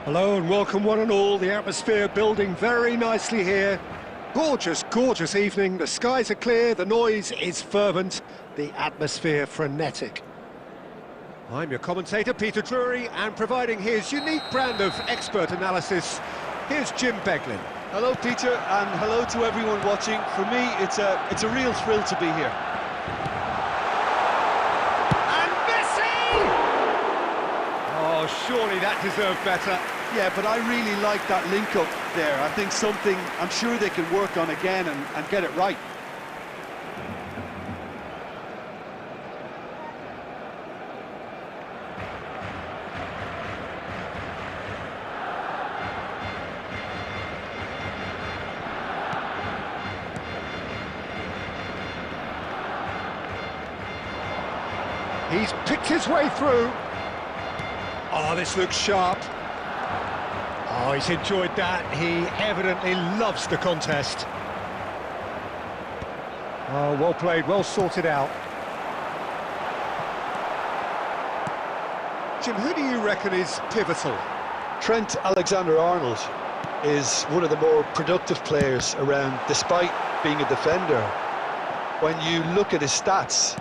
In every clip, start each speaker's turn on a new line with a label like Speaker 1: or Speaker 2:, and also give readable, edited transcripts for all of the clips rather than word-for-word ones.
Speaker 1: Hello and welcome one and all. The atmosphere building very nicely here. Gorgeous, gorgeous evening. The skies are clear, the noise is fervent, the atmosphere frenetic. I'm your commentator, Peter Drury, and providing his unique brand of expert analysis, here's Jim Beglin.
Speaker 2: Hello, Peter, and hello to everyone watching. For me, it's a real thrill to be here.
Speaker 1: And Messi! Oh, surely that deserved better.
Speaker 2: Yeah, but I really like that link-up there. I think something I'm sure they can work on again and get it right.
Speaker 1: He's picked his way through. Oh, this looks sharp. Oh, he's enjoyed that. He evidently loves the contest. Oh, well played, well sorted out. Jim, who do you reckon is pivotal?
Speaker 2: Trent Alexander-Arnold is one of the more productive players around, despite being a defender. When you look at his stats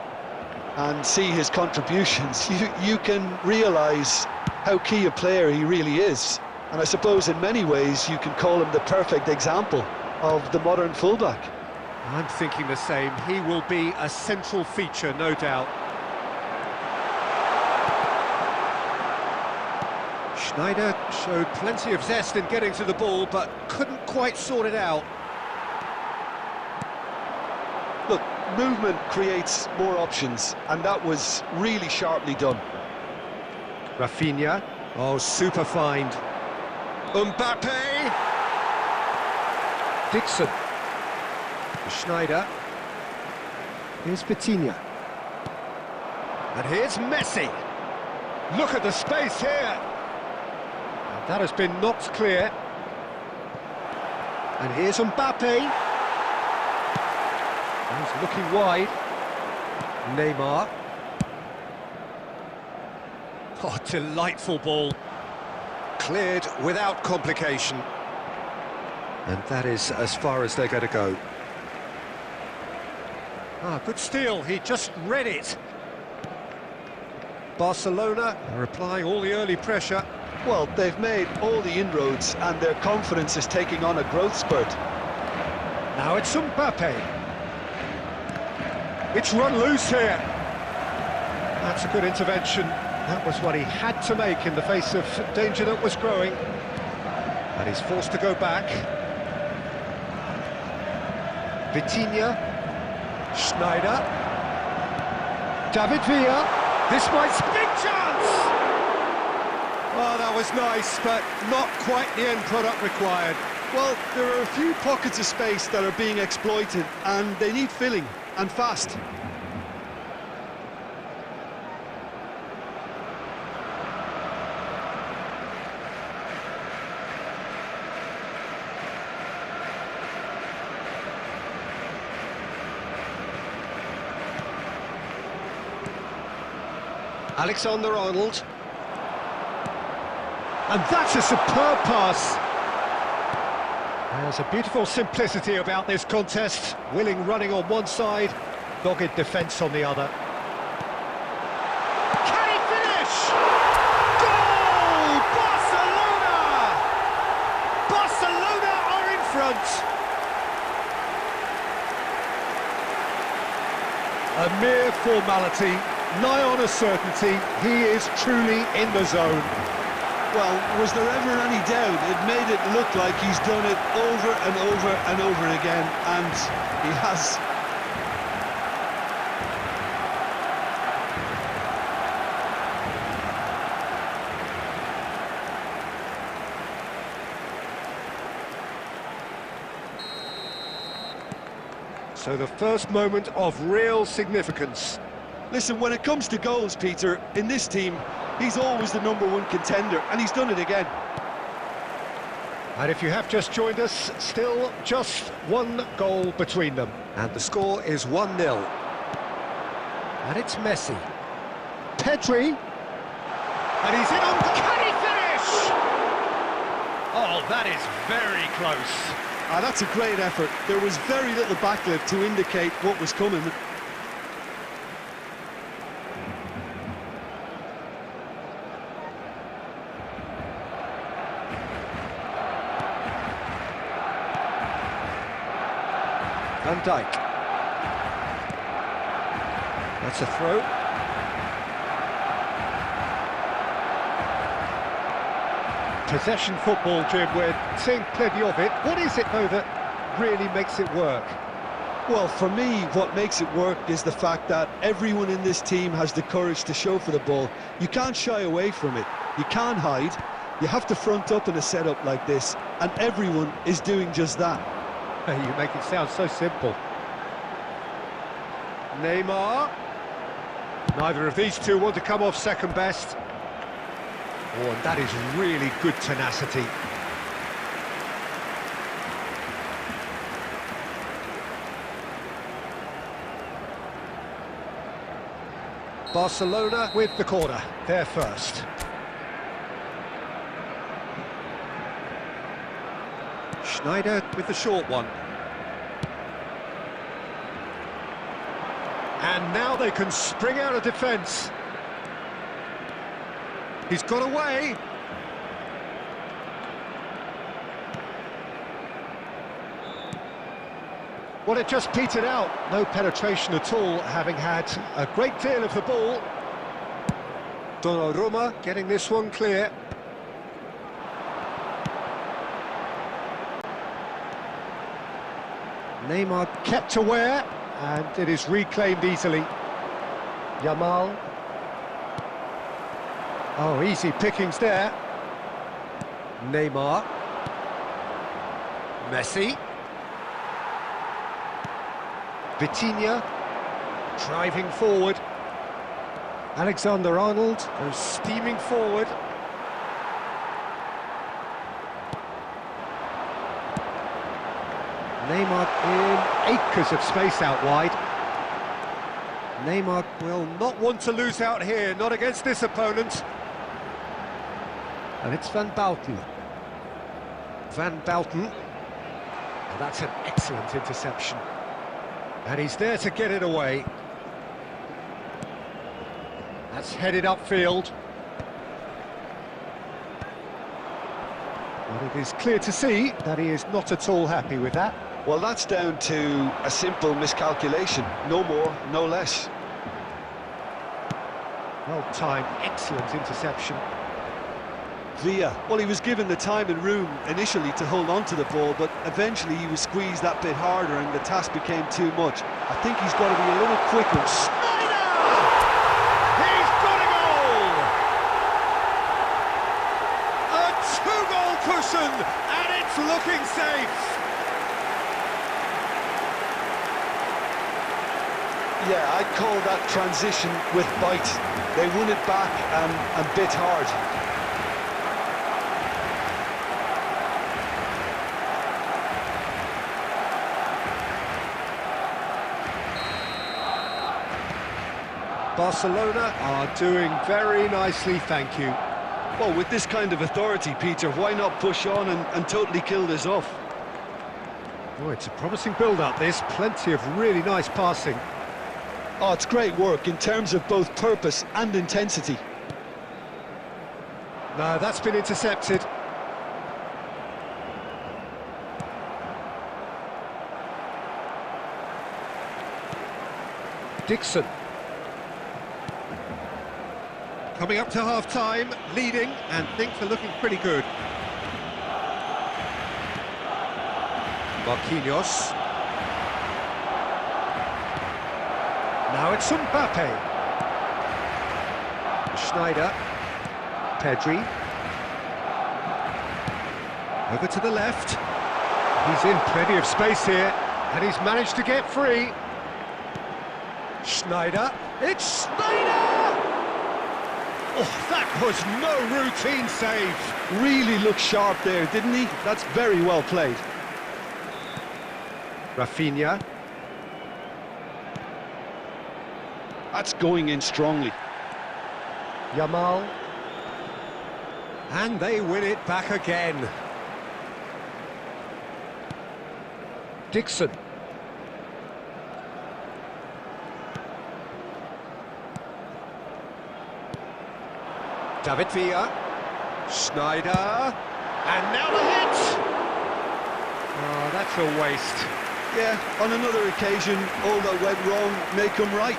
Speaker 2: and see his contributions, you can realise how key a player he really is. And I suppose in many ways you can call him the perfect example of the modern fullback.
Speaker 1: I'm thinking the same. He will be a central feature, no doubt. Schneider showed plenty of zest in getting to the ball, but couldn't quite sort it out.
Speaker 2: Look, movement creates more options, and that was really sharply done.
Speaker 1: Rafinha. Oh, super find. Mbappe! Dixon. Schneider. Here's Vitinha. And here's Messi. Look at the space here. And that has been knocked clear. And here's Mbappe. He's looking wide. Neymar. Oh, delightful ball. Cleared without complication. And that is as far as they're going to go. Ah, good steal, he just read it. Barcelona are applying all the early pressure.
Speaker 2: Well, they've made all the inroads and their confidence is taking on a growth spurt.
Speaker 1: Now it's Mbappe. It's run loose here. That's a good intervention. That was what he had to make in the face of danger that was growing. And he's forced to go back. Vitinha. Schneider. David Villa. This might... Big chance! Oh, that was nice, but not quite the end product required.
Speaker 2: Well, there are a few pockets of space that are being exploited, and they need filling, and fast.
Speaker 1: Alexander-Arnold. And that's a superb pass. There's a beautiful simplicity about this contest. Willing running on one side, dogged defence on the other. Can he finish? Goal! Barcelona! Barcelona are in front. A mere formality, nigh on a certainty. He is truly in the zone.
Speaker 2: Well, was there ever any doubt? It made it look like he's done it over and over and over again, and he has.
Speaker 1: So the first moment of real significance.
Speaker 2: Listen, when it comes to goals, Peter, in this team, he's always the #1 contender, and he's done it again.
Speaker 1: And if you have just joined us, still just one goal between them. And the score is 1-0. And it's Messi. Pedri. And he's in on... Can he finish? Oh, that is very close.
Speaker 2: Ah, that's a great effort. There was very little backlift to indicate what was coming.
Speaker 1: Van Dijk. That's a throw. Possession football, Jim, we're seeing plenty of it. What is it, though, that really makes it work?
Speaker 2: Well, for me, what makes it work is the fact that everyone in this team has the courage to show for the ball. You can't shy away from it. You can't hide. You have to front up in a setup like this, and everyone is doing just that.
Speaker 1: You make it sound so simple. Neymar. Neither of these two want to come off second best. Oh, and that is really good tenacity. Barcelona with the corner. They're first. Schneider with the short one. And now they can spring out of defence. He's got away. Well, it just petered out. No penetration at all, having had a great deal of the ball. Donnarumma getting this one clear. Neymar kept aware, and it is reclaimed easily. Yamal. Oh, easy pickings there. Neymar. Messi. Vitinha. Driving forward. Alexander-Arnold goes steaming forward. Neymar in acres of space out wide. Neymar will not want to lose out here, not against this opponent. And it's Van Bouten. Van Bouten. And that's an excellent interception. And he's there to get it away. That's headed upfield. But it is clear to see that he is not at all happy with that.
Speaker 2: Well, that's down to a simple miscalculation. No more, no less.
Speaker 1: Well timed, excellent interception.
Speaker 2: Villa, well, he was given the time and room initially to hold on to the ball, but eventually he was squeezed that bit harder and the task became too much. I think he's got to be a little quicker.
Speaker 1: Snyder! He's got a goal! A two-goal cushion, and it's looking safe.
Speaker 2: Yeah, I'd call that transition with bite. They won it back and bit hard.
Speaker 1: Barcelona are doing very nicely, thank you.
Speaker 2: Well, with this kind of authority, Peter, why not push on and totally kill this off?
Speaker 1: Oh, it's a promising build-up, this. Plenty of really nice passing.
Speaker 2: Oh, it's great work in terms of both purpose and intensity.
Speaker 1: No, that's been intercepted. Dixon. Coming up to half-time, leading, and things are looking pretty good. Marquinhos. Now it's Mbappe. Schneider. Pedri. Over to the left. He's in plenty of space here, and he's managed to get free. Schneider. It's Schneider! Oh, that was no routine save.
Speaker 2: Really looked sharp there, didn't he? That's very well played.
Speaker 1: Rafinha.
Speaker 2: That's going in strongly.
Speaker 1: Yamal. And they win it back again. Dixon. David Villa. Schneider. And now the hit! Oh, that's a waste.
Speaker 2: Yeah, on another occasion, all that went wrong may come right.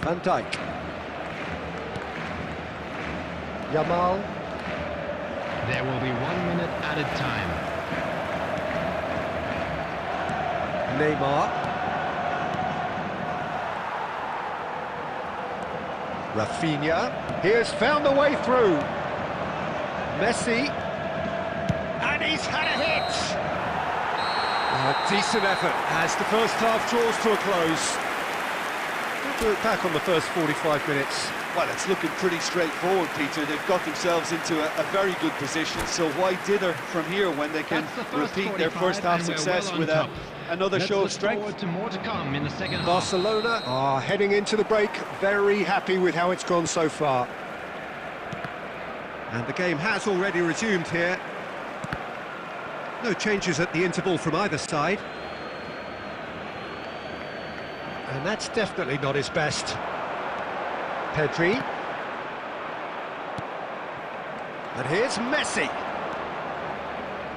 Speaker 1: Van Dijk. Yamal.
Speaker 3: There will be 1 minute added time.
Speaker 1: Neymar. Rafinha. He has found a way through. Messi. And he's had a hit! A decent effort as the first half draws to a close. We'll look back on the first 45 minutes.
Speaker 2: Well, it's looking pretty straightforward, Peter. They've got themselves into a very good position, so why dither from here when they can repeat their first half success with another show of strength?
Speaker 3: To more to come in the second half.
Speaker 1: Barcelona are heading into the break very happy with how it's gone so far. And the game has already resumed here. No changes at the interval from either side. And that's definitely not his best. Pedri. And here's Messi.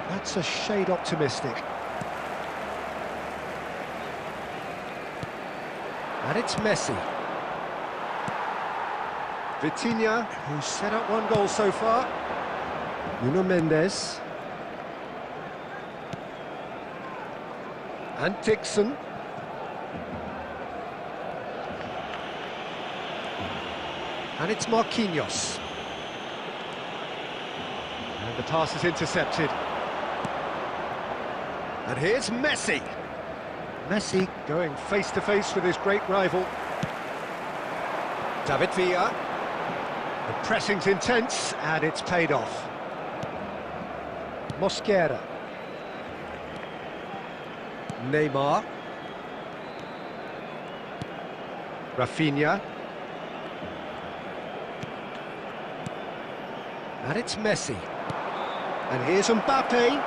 Speaker 1: That's a shade optimistic. And it's Messi. Vitinha, who's set up one goal so far. Nuno Mendes. And Dixon. And it's Marquinhos. And the pass is intercepted. And here's Messi. Messi going face-to-face with his great rival. David Villa. The pressing's intense, and it's paid off. Mosquera. Neymar. Rafinha. And it's Messi. And here's Mbappe.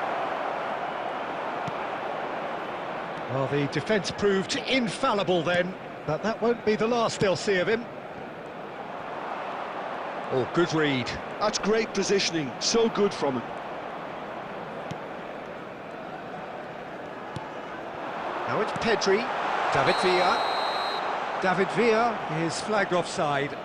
Speaker 1: Well, the defence proved infallible then, but that won't be the last they'll see of him. Oh, good read.
Speaker 2: That's great positioning, so good from him.
Speaker 1: Now it's Pedri. David Villa. David Villa is flagged offside.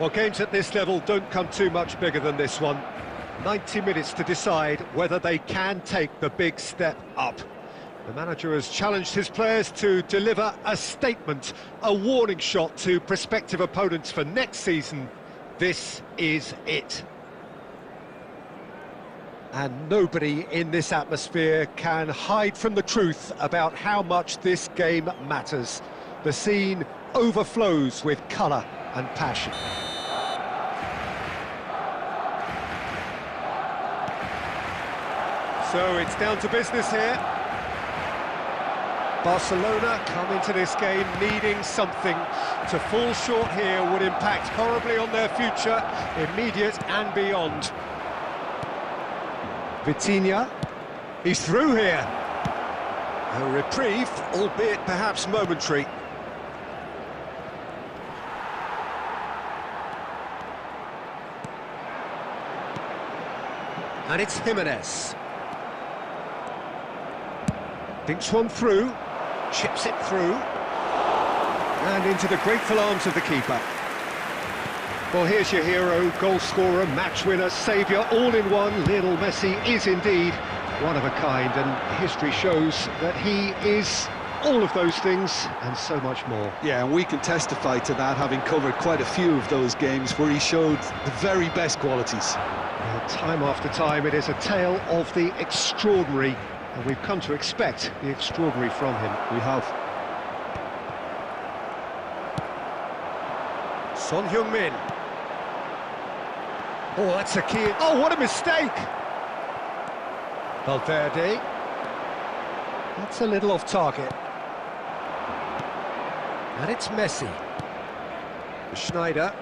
Speaker 1: Well, games at this level don't come too much bigger than this one. 90 minutes to decide whether they can take the big step up. The manager has challenged his players to deliver a statement, a warning shot to prospective opponents for next season. This is it. And nobody in this atmosphere can hide from the truth about how much this game matters. The scene overflows with colour and passion. So it's down to business here. Barcelona come into this game needing something. To fall short here would impact horribly on their future, immediate and beyond. Vitinha, he's through here. A reprieve, albeit perhaps momentary. And it's Jimenez. Thinks one through, chips it through, and into the grateful arms of the keeper. Well, here's your hero, goal scorer, match winner, saviour, all in one. Lionel Messi is indeed one of a kind, and history shows that he is all of those things and so much more.
Speaker 2: Yeah, and we can testify to that, having covered quite a few of those games where he showed the very best qualities.
Speaker 1: Well, time after time, it is a tale of the extraordinary, and we've come to expect the extraordinary from him.
Speaker 2: We have.
Speaker 1: Son Heung-min. Oh, that's a key. Oh, what a mistake! Valverde. That's a little off target. And it's Messi. Schneider.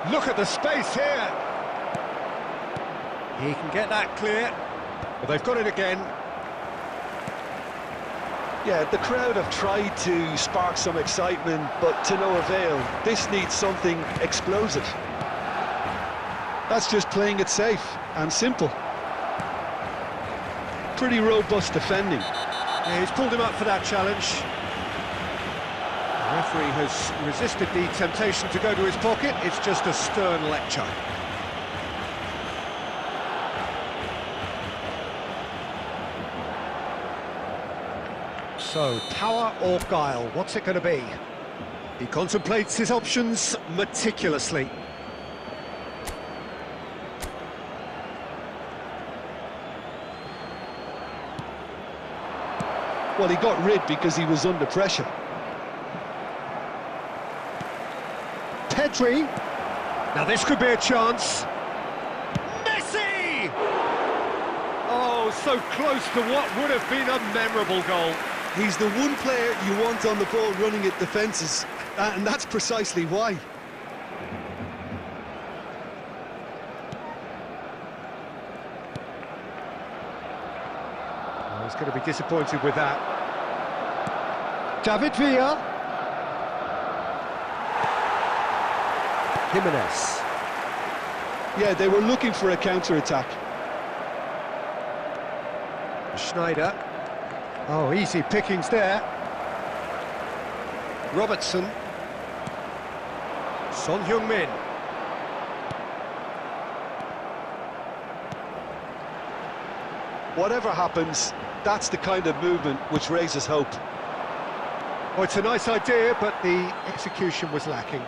Speaker 1: Look at the space here! He can get that clear. But they've got it again.
Speaker 2: Yeah, the crowd have tried to spark some excitement, but to no avail. This needs something explosive. That's just playing it safe and simple. Pretty robust defending.
Speaker 1: Yeah, he's pulled him up for that challenge. The referee has resisted the temptation to go to his pocket. It's just a stern lecture. So, power or guile, what's it going to be? He contemplates his options meticulously.
Speaker 2: Well, he got rid because he was under pressure.
Speaker 1: Pedri. Now this could be a chance. Messi! Oh, so close to what would have been a memorable goal.
Speaker 2: He's the one player you want on the ball running at defences, and that's precisely why.
Speaker 1: Oh, he's going to be disappointed with that. David Villa. Jimenez.
Speaker 2: Yeah, they were looking for a counter-attack.
Speaker 1: Schneider. Oh, easy pickings there. Robertson. Son Heung-min.
Speaker 2: Whatever happens, that's the kind of movement which raises hope.
Speaker 1: Oh, it's a nice idea, but the execution was lacking.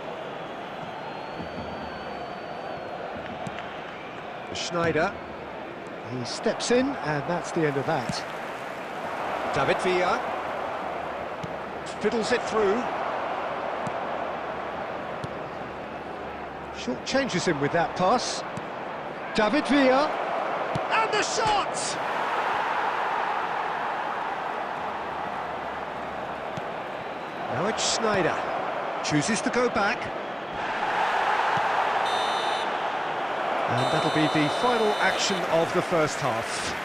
Speaker 1: Schneider. He steps in, and that's the end of that. David Villa. Fiddles it through. Short changes him with that pass. David Villa. And the shot! Now it's Schneider. Chooses to go back. And that'll be the final action of the first half.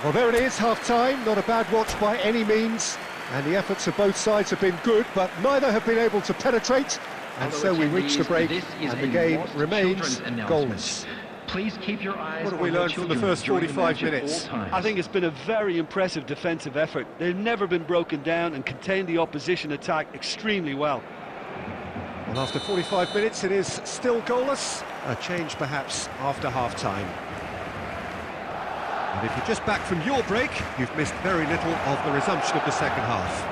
Speaker 1: Well, there it is, half-time. Not a bad watch by any means. And the efforts of both sides have been good, but neither have been able to penetrate. And so we reach the break, and the game remains goalless.
Speaker 3: Please keep your eyes.
Speaker 1: What have we learned from the first 45 minutes?
Speaker 2: I think it's been a very impressive defensive effort. They've never been broken down and contained the opposition attack extremely well.
Speaker 1: Well, after 45 minutes, it is still goalless. A change, perhaps, after half-time. And if you're just back from your break, you've missed very little of the resumption of the second half.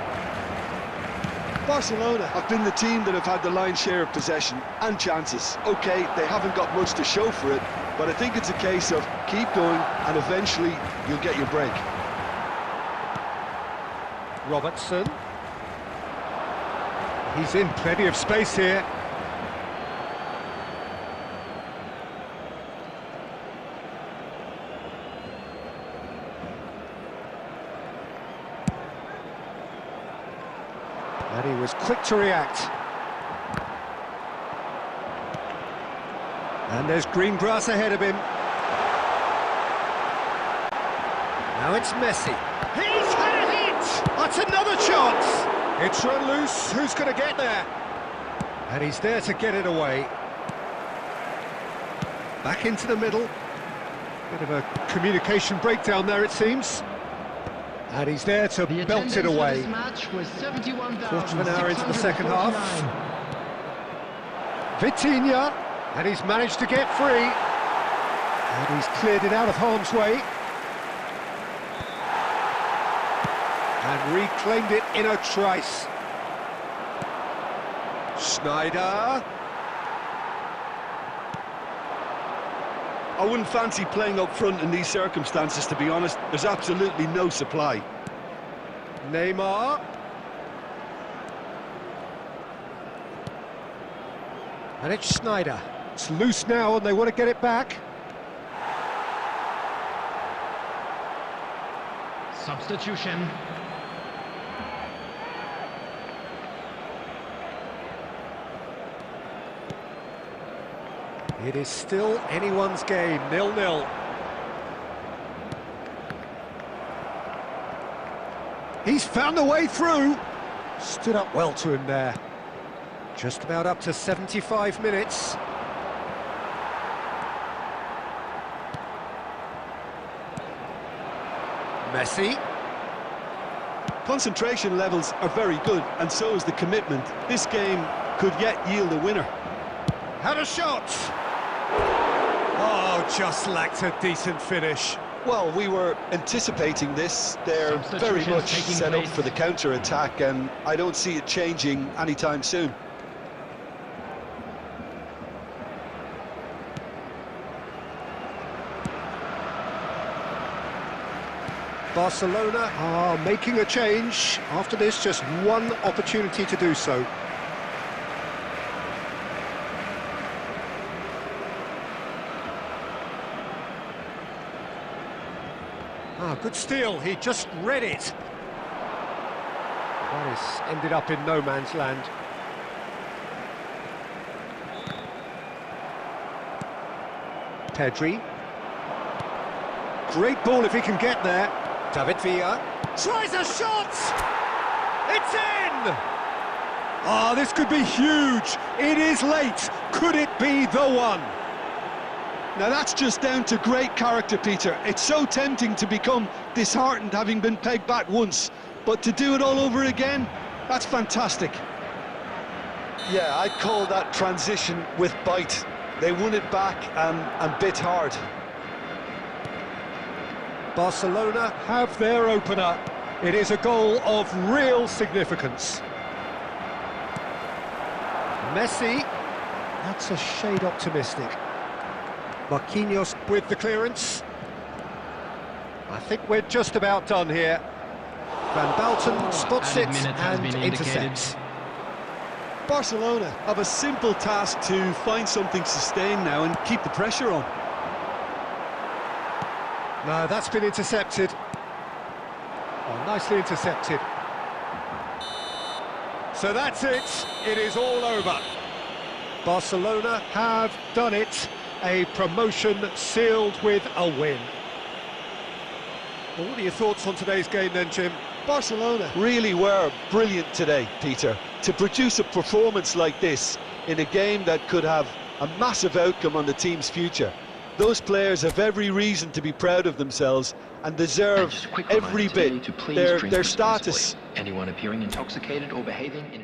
Speaker 2: Barcelona have been the team that have had the lion's share of possession and chances. OK, they haven't got much to show for it, but I think it's a case of keep going and eventually you'll get your break.
Speaker 1: Robertson. He's in plenty of space here. And he was quick to react. And there's green grass ahead of him. Now it's Messi. He's had a hit! That's another chance! It's run loose. Who's going to get there? And he's there to get it away. Back into the middle. Bit of a communication breakdown there, it seems. And he's there to belt it away. Quarter of an hour into the second half. Vitinha, and he's managed to get free. And he's cleared it out of harm's way. And reclaimed it in a trice. Schneider.
Speaker 2: I wouldn't fancy playing up front in these circumstances, to be honest. There's absolutely no supply.
Speaker 1: Neymar. And it's Schneider. It's loose now and they want to get it back.
Speaker 3: Substitution.
Speaker 1: It is still anyone's game, 0-0. He's found a way through. Stood up well to him there. Just about up to 75 minutes. Messi.
Speaker 2: Concentration levels are very good, and so is the commitment. This game could yet yield a winner.
Speaker 1: Had a shot. Oh, just lacked a decent finish.
Speaker 2: Well, we were anticipating this. They're very much set up for the counter-attack, and I don't see it changing anytime soon.
Speaker 1: Barcelona are making a change. After this, just one opportunity to do so. Good steal, he just read it. That has ended up in no man's land. Pedri. Great ball if he can get there. David Villa. Tries a shot! It's in! Ah, this could be huge. It is late. Could it be the one?
Speaker 2: Now that's just down to great character, Peter. It's so tempting to become disheartened having been pegged back once, but to do it all over again, that's fantastic. Yeah, I'd call that transition with bite. They won it back and bit hard.
Speaker 1: Barcelona have their opener. It is a goal of real significance. Messi, that's a shade optimistic. Marquinhos with the clearance. I think we're just about done here. Van Balten spots it and intercepts.
Speaker 2: Barcelona have a simple task to find something sustained now and keep the pressure on.
Speaker 1: No, that's been intercepted. Oh, nicely intercepted. So that's it. It is all over. Barcelona have done it. A promotion sealed with a win. Well, what are your thoughts on today's game then, Jim?
Speaker 2: Barcelona really were brilliant today, Peter. To produce a performance like this in a game that could have a massive outcome on the team's future. Those players have every reason to be proud of themselves and deserve every bit their status.
Speaker 4: Anyone appearing intoxicated or behaving in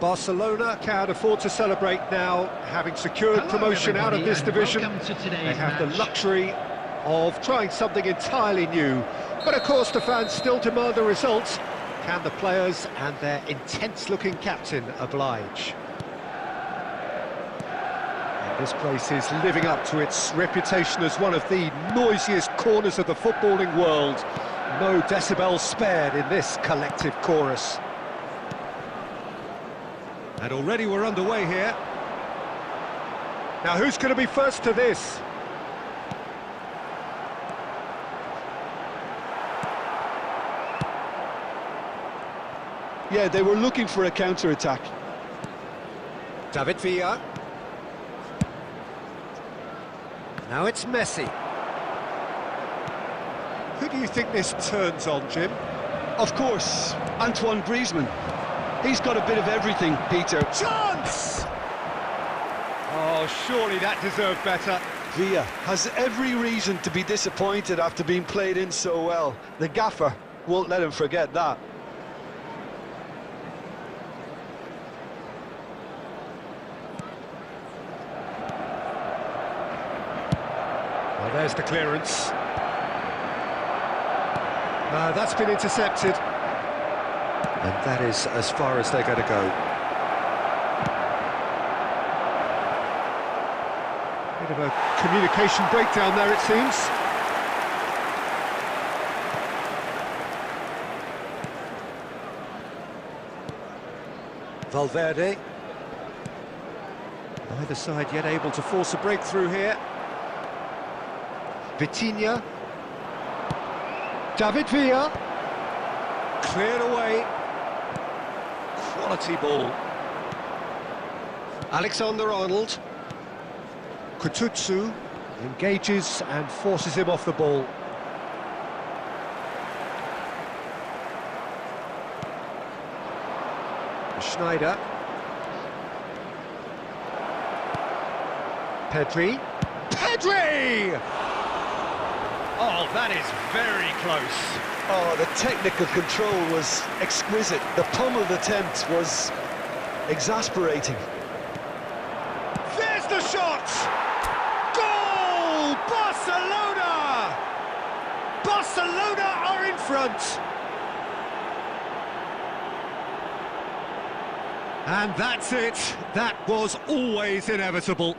Speaker 1: Barcelona can afford to celebrate now, having secured
Speaker 3: Hello,
Speaker 1: promotion out of
Speaker 3: everybody,
Speaker 1: this
Speaker 3: and
Speaker 1: division.
Speaker 3: welcome to today's
Speaker 1: They have the
Speaker 3: match.
Speaker 1: luxury of trying something entirely new. But of course the fans still demand a result. Can the players and their intense-looking captain oblige? And this place is living up to its reputation as one of the noisiest corners of the footballing world. No decibels spared in this collective chorus. And already we're underway here. Now who's going to be first to this?
Speaker 2: Yeah, they were looking for a counter-attack.
Speaker 1: David Villa. Now it's Messi. Who do you think this turns on, Jim?
Speaker 2: Of course, Antoine Griezmann. He's got a bit of everything, Peter.
Speaker 1: Chance! Oh, surely that deserved better.
Speaker 2: Villa has every reason to be disappointed after being played in so well. The gaffer won't let him forget that.
Speaker 1: Well, there's the clearance. No, that's been intercepted. And that is as far as they're going to go. Bit of a communication breakdown there, it seems. Valverde. Neither side yet able to force a breakthrough here. Vitinha. David Villa. Cleared away. Quality ball. Alexander-Arnold. Kututsu engages and forces him off the ball. Schneider. Pedri. Pedri! Oh, that is very close.
Speaker 2: Oh, the technical control was exquisite. The pummeled attempt was exasperating.
Speaker 1: There's the shot! Goal! Barcelona! Barcelona are in front. And that's it. That was always inevitable.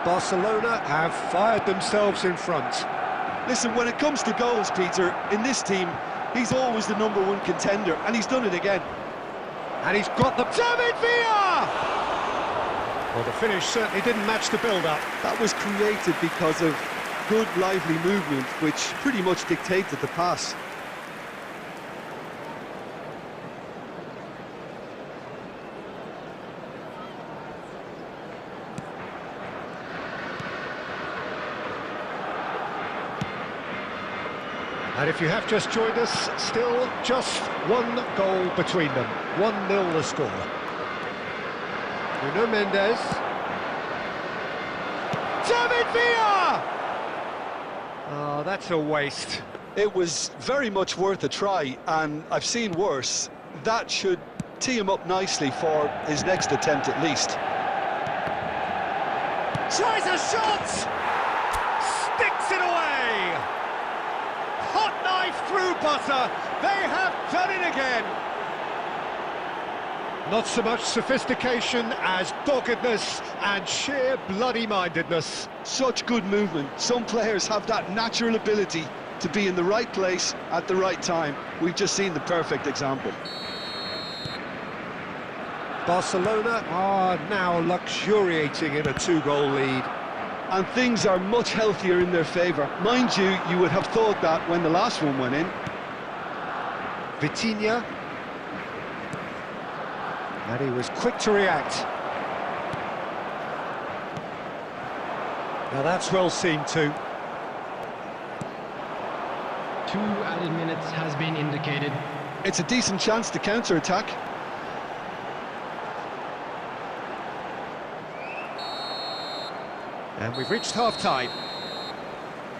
Speaker 1: Barcelona have fired themselves in front.
Speaker 2: Listen, when it comes to goals, Peter, in this team, he's always the #1 contender, and he's done it again.
Speaker 1: And he's got the... David Villa! Well, the finish certainly didn't match the build-up.
Speaker 2: That was created because of good, lively movement, which pretty much dictated the pass.
Speaker 1: And if you have just joined us, still just one goal between them. 1-0 the score. Nuno Mendes. David Villa! Oh, that's a waste.
Speaker 2: It was very much worth a try, and I've seen worse. That should tee him up nicely for his next attempt at least.
Speaker 1: Tries a shot! Sticks it away! Hot knife through butter. They have done it again. Not so much sophistication as doggedness and sheer bloody-mindedness.
Speaker 2: Such good movement. Some players have that natural ability to be in the right place at the right time. We've just seen the perfect example.
Speaker 1: Barcelona are now luxuriating in a 2-goal lead.
Speaker 2: And things are much healthier in their favour. Mind you, you would have thought that when the last one went in.
Speaker 1: Vitinha. And he was quick to react. Now that's well seen too.
Speaker 3: 2 added minutes has been indicated.
Speaker 2: It's a decent chance to counter-attack.
Speaker 1: And we've reached half-time.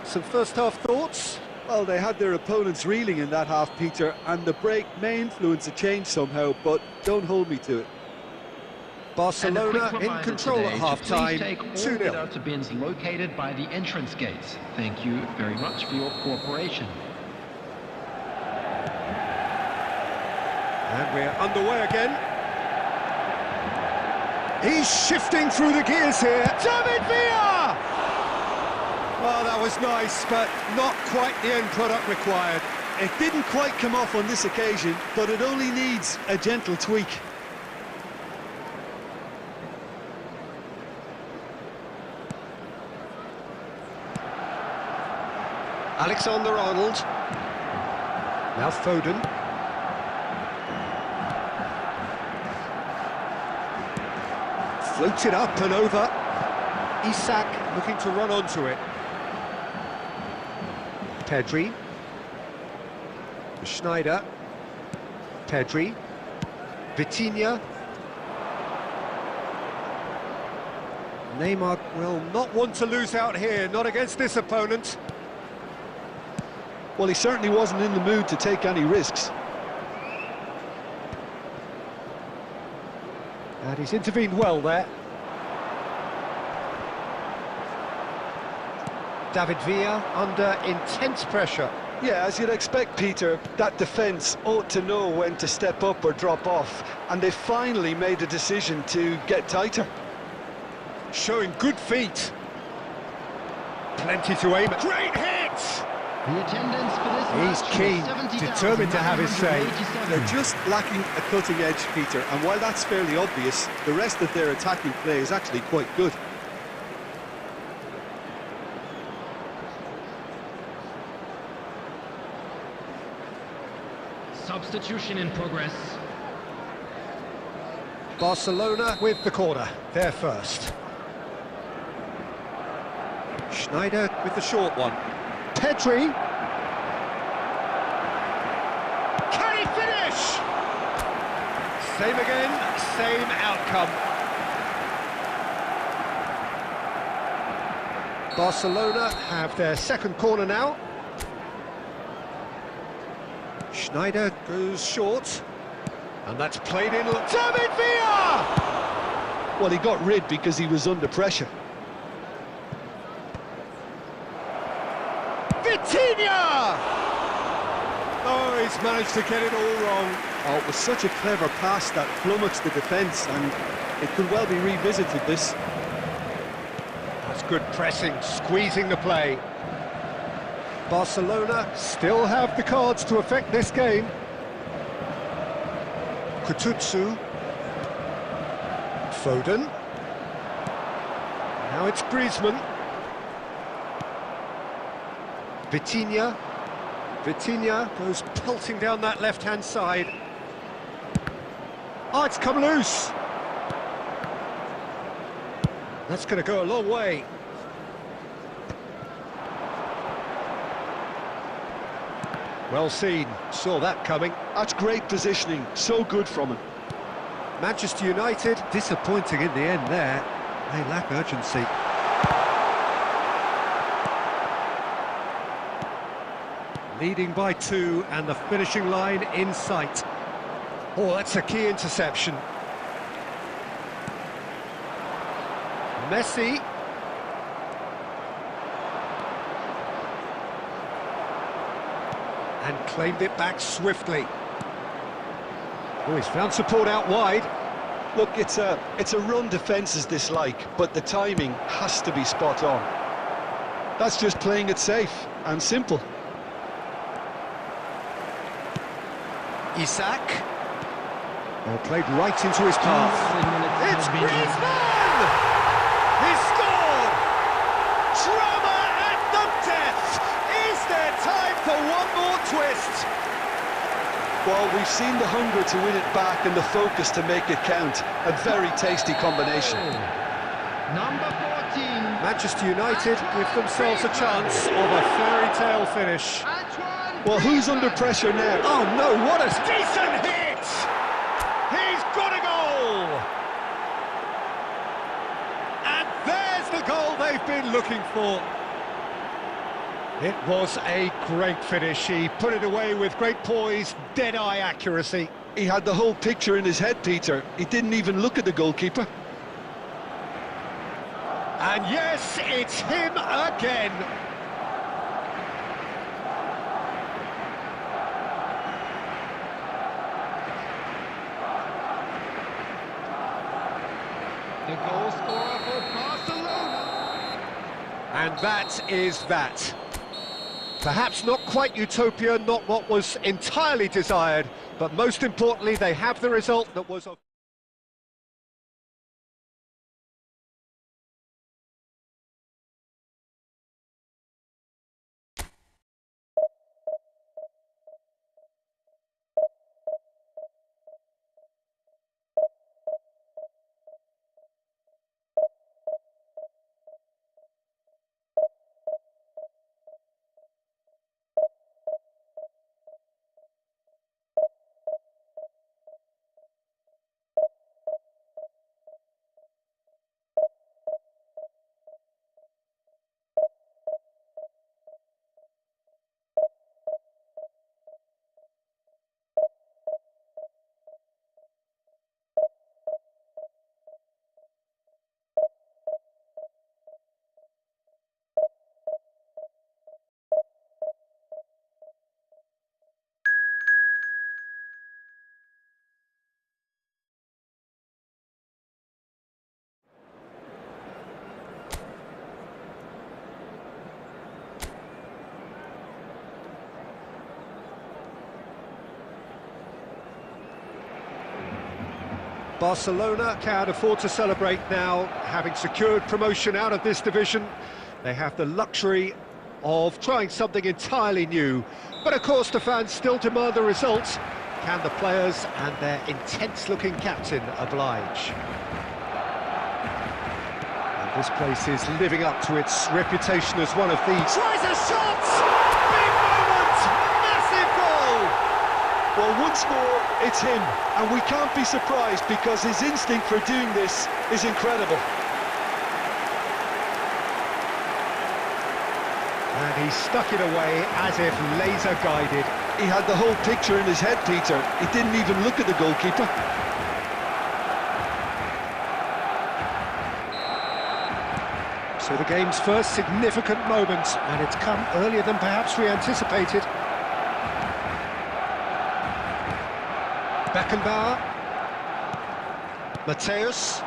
Speaker 1: Some first-half thoughts?
Speaker 2: Well, they had their opponents reeling in that half, Peter, and the break may influence a change somehow, but don't hold me to it.
Speaker 1: Barcelona in control at half-time,
Speaker 4: Take all
Speaker 1: 2-0.
Speaker 4: build-up bins located by the entrance gates. Thank you very much for your cooperation.
Speaker 1: And we're underway again. He's shifting through the gears here. David Villa! Oh, that was nice, but not quite the end product required.
Speaker 2: It didn't quite come off on this occasion, but it only needs a gentle tweak.
Speaker 1: Alexander-Arnold. Now Foden. Floated up and over. Isak looking to run onto it. Pedri. Schneider. Pedri. Vitinha. Neymar will not want to lose out here, not against this opponent.
Speaker 2: Well, he certainly wasn't in the mood to take any risks.
Speaker 1: And he's intervened well there. David Villa under intense pressure.
Speaker 2: Yeah, as you'd expect, Peter, that defence ought to know when to step up or drop off, and they finally made a decision to get tighter.
Speaker 1: Showing good feet. Plenty to aim at. Great hit!
Speaker 3: The attendance for this
Speaker 1: He's keen, determined to have his say.
Speaker 2: They're just lacking a cutting edge, Peter, and while that's fairly obvious, the rest of their attacking play is actually quite good.
Speaker 3: Substitution in progress.
Speaker 1: Barcelona with the corner, they're first. Schneider with the short one. Pedri. Can he finish? Same again, same outcome. Barcelona have their second corner now. Schneider goes short. And that's played in. David Villa!
Speaker 2: Well, he got rid because he was under pressure.
Speaker 1: Vitinha! Oh, he's managed to get it all wrong.
Speaker 2: Oh, it was such a clever pass that flummoxed the defence, and it could well be revisited, this.
Speaker 1: That's good pressing, squeezing the play. Barcelona still have the cards to affect this game. Kututsu. Foden. Now it's Griezmann. Vitinha. Vitinha goes pelting down that left-hand side. Oh, it's come loose. That's going to go a long way. Well seen, saw that coming.
Speaker 2: That's great positioning, so good from him.
Speaker 1: Manchester United, disappointing in the end there. They lack urgency. Leading by 2 and the finishing line in sight. Oh, that's a key interception. Messi. And claimed it back swiftly. Oh, he's found support out wide.
Speaker 2: Look, it's a run defence is dislike, but the timing has to be spot on. That's just playing it safe and simple.
Speaker 1: Isak. Oh, played right into his path. It's Griezmann! He's scored! Drama at the death! Is there time for one more twist?
Speaker 2: Well, we've seen the hunger to win it back and the focus to make it count. A very tasty combination.
Speaker 3: Number 14.
Speaker 1: Manchester United give themselves a chance of a fairy tale finish.
Speaker 2: Well, who's under pressure now?
Speaker 1: Oh no, what a decent hit! He's got a goal! And there's the goal they've been looking for. It was a great finish. He put it away with great poise, dead-eye accuracy.
Speaker 2: He had the whole picture in his head, Peter. He didn't even look at the goalkeeper.
Speaker 1: And yes, it's him again.
Speaker 3: The goal scorer for Barcelona.
Speaker 1: And that is that. Perhaps not quite utopia, not what was entirely desired, but most importantly, they have the result that was of... Barcelona can't afford to celebrate now, having secured promotion out of this division. They have the luxury of trying something entirely new. But of course the fans still demand the results. Can the players and their intense-looking captain oblige? And this place is living up to its reputation as one of these. Tries a shot! Big moment! Massive goal!
Speaker 2: Well, once more, it's him, and we can't be surprised because his instinct for doing this is incredible.
Speaker 1: And he stuck it away as if laser-guided.
Speaker 2: He had the whole picture in his head, Peter. He didn't even look at the goalkeeper.
Speaker 1: So the game's first significant moment, and it's come earlier than perhaps we anticipated. Beckenbauer, Mateus,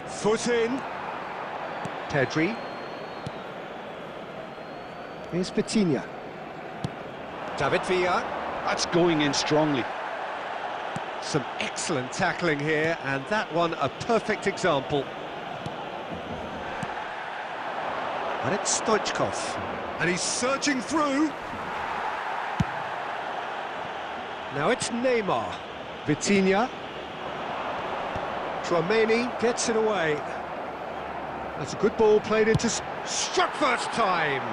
Speaker 1: foot in, Pedri, here's Vitinha, David Villa.
Speaker 2: That's going in strongly.
Speaker 1: Some excellent tackling here, and that one a perfect example. And it's Stoichkov. And he's surging through. Now it's Neymar. Vitinha. Tchouameni gets it away. That's a good ball played into... Struck first time!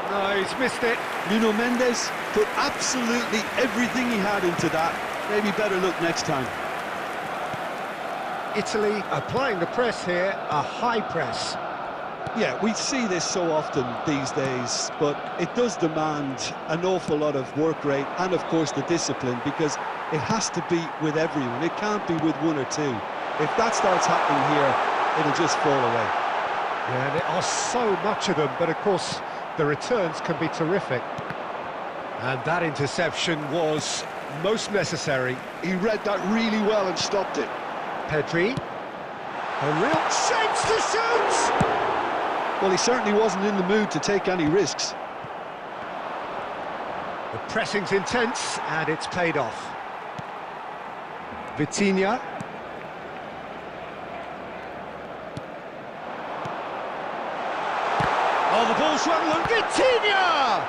Speaker 1: No, he's missed it.
Speaker 2: Nuno Mendes put absolutely everything he had into that. Maybe better look next time.
Speaker 1: Italy applying the press here, a high press.
Speaker 2: Yeah, we see this so often these days, but it does demand an awful lot of work rate and, of course, the discipline, because it has to be with everyone. It can't be with one or two. If that starts happening here, it'll just fall away.
Speaker 1: Yeah, there are so much of them, but, of course, the returns can be terrific. And that interception was most necessary.
Speaker 2: He read that really well and stopped it.
Speaker 1: Pedri. A real chance to shoot!
Speaker 2: Well, he certainly wasn't in the mood to take any risks.
Speaker 1: The pressing's intense, and it's paid off. Vitinha. Oh, the ball's run long. Vitinha!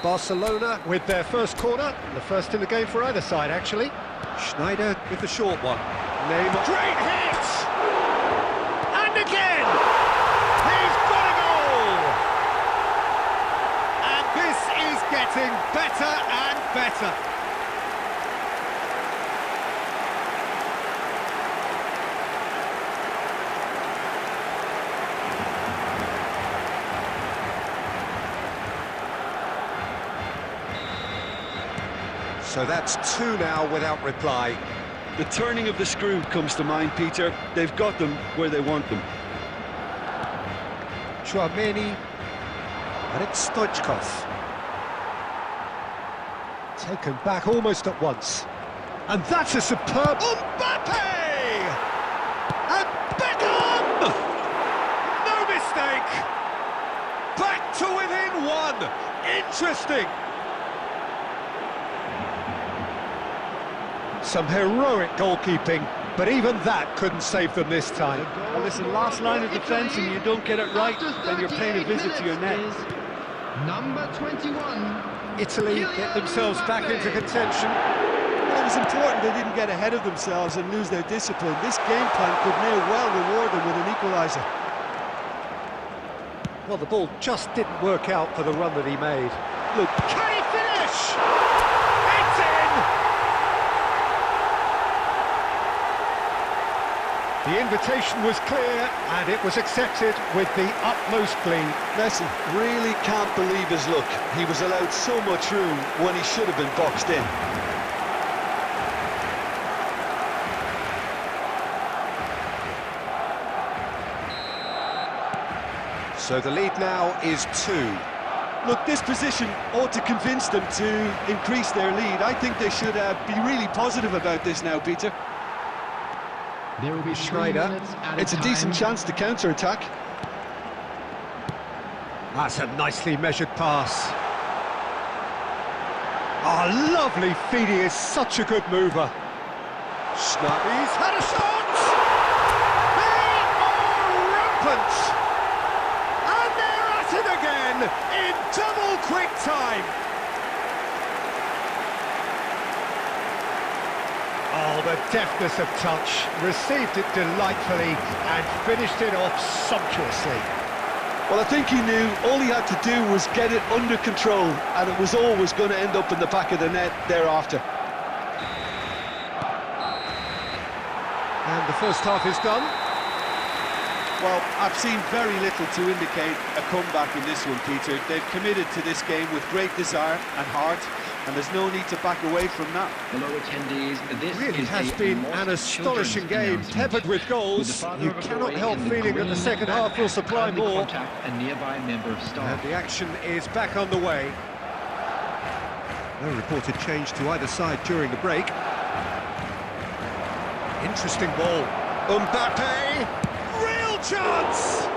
Speaker 1: Barcelona with their first corner, the first in the game for either side, actually. Schneider with the short one. Neymar. Great hit! And again! better. So that's two now without reply.
Speaker 2: The turning of the screw comes to mind, Peter. They've got them where they want them.
Speaker 1: Chouameni, and it's Stoichkov. Taken back almost at once. And that's a superb... Mbappe! And Beckham! No mistake! Back to within one! Interesting! Some heroic goalkeeping, but even that couldn't save them this time.
Speaker 2: Well, listen, last line of defence and you don't get it right, then you're paying a visit to your net.
Speaker 4: Number 21.
Speaker 1: Italy get themselves back into contention.
Speaker 2: Well, it was important they didn't get ahead of themselves and lose their discipline. This game plan could may well reward them with an equaliser.
Speaker 1: Well, the ball just didn't work out for the run that he made.
Speaker 2: Look,
Speaker 1: Can he finish? It's in! The invitation was clear, and it was accepted with the utmost glee.
Speaker 2: Messi really can't believe his luck. He was allowed so much room when he should have been boxed in.
Speaker 1: So the lead now is 2.
Speaker 2: Look, this position ought to convince them to increase their lead. I think they should be really positive about this now, Peter.
Speaker 4: There will be 3
Speaker 1: Schneider.
Speaker 4: minutes added
Speaker 2: It's a decent
Speaker 4: time.
Speaker 2: chance to counter-attack.
Speaker 1: That's a nicely measured pass. Oh, lovely feed. He is such a good mover. He's had a shot! They are rampant! And they're at it again in double quick time. Oh, the deftness of touch. Received it delightfully and finished it off sumptuously.
Speaker 2: Well, I think he knew all he had to do was get it under control, and it was always going to end up in the back of the net thereafter.
Speaker 1: And the first half is done.
Speaker 2: Well, I've seen very little to indicate a comeback in this one, Peter. They've committed to this game with great desire and heart, and there's no need to back away from that.
Speaker 4: Hello, attendees. This
Speaker 1: Really
Speaker 4: is
Speaker 1: has
Speaker 4: a
Speaker 1: been
Speaker 4: Lost
Speaker 1: an astonishing
Speaker 4: Children's
Speaker 1: game,
Speaker 4: announcement.
Speaker 1: peppered with goals.
Speaker 4: With the father
Speaker 1: You
Speaker 4: of a
Speaker 1: cannot
Speaker 4: boy
Speaker 1: help
Speaker 4: in the
Speaker 1: feeling that the
Speaker 4: green
Speaker 1: second half will
Speaker 4: backpack
Speaker 1: supply
Speaker 4: proudly
Speaker 1: more.
Speaker 4: contact a nearby member of staff.
Speaker 1: And the action is back on the way. No reported change to either side during the break. Interesting ball. Mbappe! Real chance!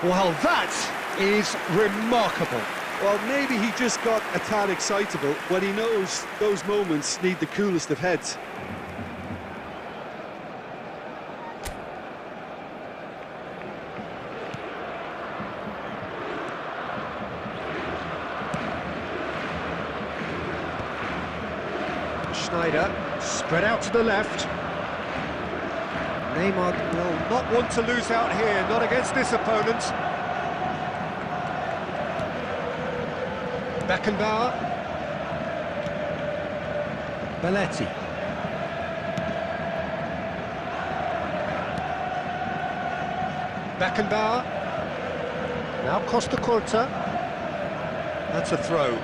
Speaker 1: Well, that is remarkable.
Speaker 2: Well, maybe he just got a tad excitable when he knows those moments need the coolest of heads.
Speaker 1: Schneider, spread out to the left. Neymar will not want to lose out here, not against this opponent. Beckenbauer. Belletti. Beckenbauer. Now Costa Curta. That's a throw.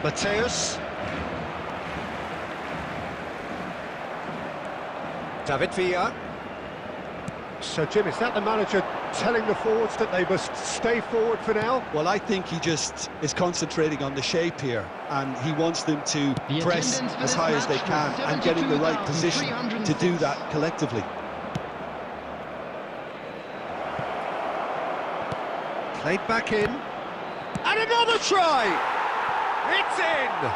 Speaker 1: Mateus. David Villa. So, Jim, is that the manager telling the forwards that they must stay forward for now?
Speaker 2: Well, I think he just is concentrating on the shape here, and he wants them to
Speaker 4: The
Speaker 2: press
Speaker 4: attendance for
Speaker 2: as
Speaker 4: this
Speaker 2: high as they
Speaker 4: match
Speaker 2: can
Speaker 4: was
Speaker 2: and get in the right position to do
Speaker 4: 72,306.
Speaker 2: that collectively.
Speaker 1: Played back in. And another try! It's in!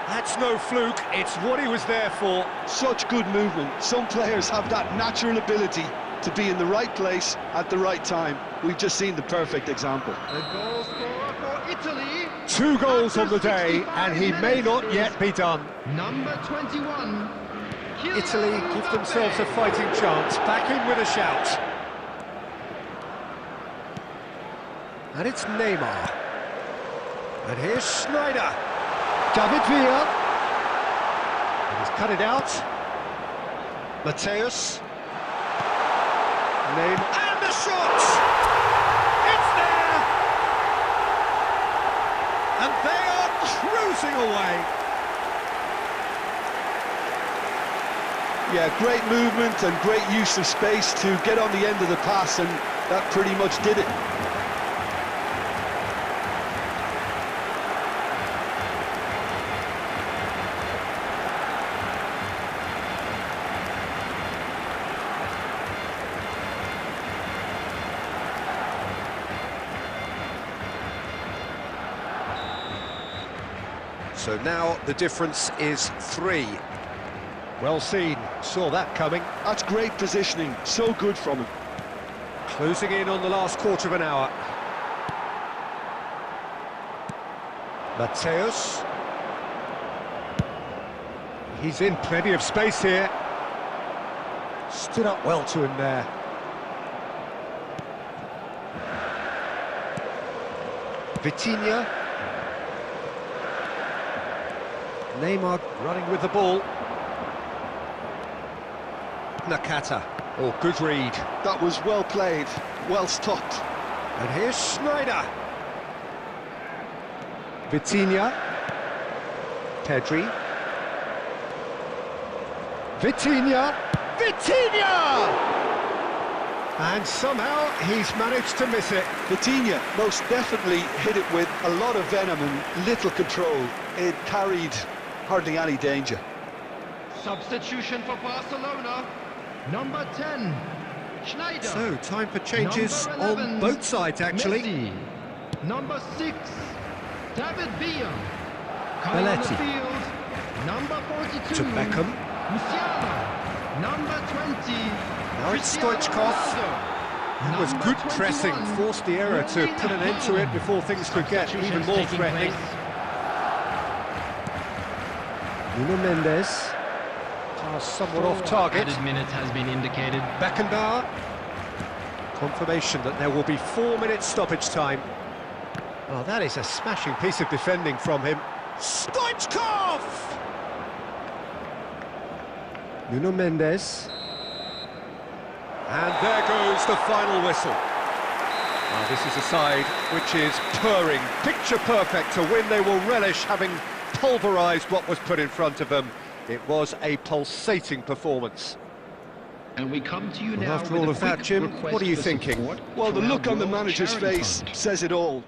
Speaker 1: That's no fluke, it's what he was there for.
Speaker 2: Such good movement. Some players have that natural ability to be in the right place at the right time. We've just seen the perfect example.
Speaker 4: The goal scorer for Italy.
Speaker 1: 2 goals on the day,
Speaker 4: After
Speaker 1: and he
Speaker 4: 65
Speaker 1: may not
Speaker 4: minutes
Speaker 1: yet be done.
Speaker 4: Number 21.
Speaker 1: Italy give themselves a fighting chance, back in with a shout. And it's Neymar. And here's Schneider. David Villa. And he's cut it out. Mateus. Neymar. And the shot! It's there! And they are cruising away.
Speaker 2: Yeah, great movement and great use of space to get on the end of the pass, and that pretty much did it.
Speaker 1: So now the difference is 3. Well seen, saw that coming.
Speaker 2: That's great positioning, so good from him.
Speaker 1: Closing in on the last quarter of an hour. Mateus. He's in plenty of space here. Stood up well to him there. Vitinha. Neymar running with the ball. Nakata. Oh, good read.
Speaker 2: That was well played, well stopped.
Speaker 1: And here's Schneider. Vitinha. Pedri. Vitinha. Vitinha! And somehow he's managed to miss it.
Speaker 2: Vitinha most definitely hit it with a lot of venom and little control. It carried hardly any danger.
Speaker 4: Substitution for Barcelona. Number 10, Schneider.
Speaker 1: So, time for changes
Speaker 4: Number 11,
Speaker 1: on both sides, actually.
Speaker 4: Messi. Number 6, David Villa. Coming on the
Speaker 1: Belletti.
Speaker 4: field, number 42,
Speaker 1: To Beckham.
Speaker 4: Musiala. Number 20,
Speaker 1: Now it's
Speaker 4: Cristiano
Speaker 1: Stoichkov.
Speaker 4: Ronaldo.
Speaker 1: It was
Speaker 4: Number
Speaker 1: good pressing,
Speaker 4: 21,
Speaker 1: forced the error to
Speaker 4: Erling
Speaker 1: put an end to it
Speaker 4: Haaland.
Speaker 1: before things could get even
Speaker 4: Substitutions
Speaker 1: more
Speaker 4: taking
Speaker 1: threatening.
Speaker 4: place.
Speaker 1: Nuno Mendes. Somewhat off target.
Speaker 3: Added minutes has been indicated.
Speaker 1: Beckenbauer. Confirmation that there will be 4 minutes stoppage time. Oh, that is a smashing piece of defending from him. Stoichkov! Nuno Mendes. And there goes the final whistle. Now, this is a side which is purring, picture perfect. To win, they will relish having pulverised what was put in front of them. It was a pulsating performance.
Speaker 4: And we come to you
Speaker 1: Well,
Speaker 4: now
Speaker 1: after
Speaker 4: with
Speaker 1: all
Speaker 4: a
Speaker 1: of that,
Speaker 4: quick
Speaker 1: Jim,
Speaker 4: request
Speaker 1: what do you
Speaker 4: for
Speaker 1: thinking?
Speaker 4: support
Speaker 2: Well, the
Speaker 4: for our
Speaker 2: look on the
Speaker 4: World
Speaker 2: manager's
Speaker 4: Charity
Speaker 2: face
Speaker 4: Fund.
Speaker 2: says it all.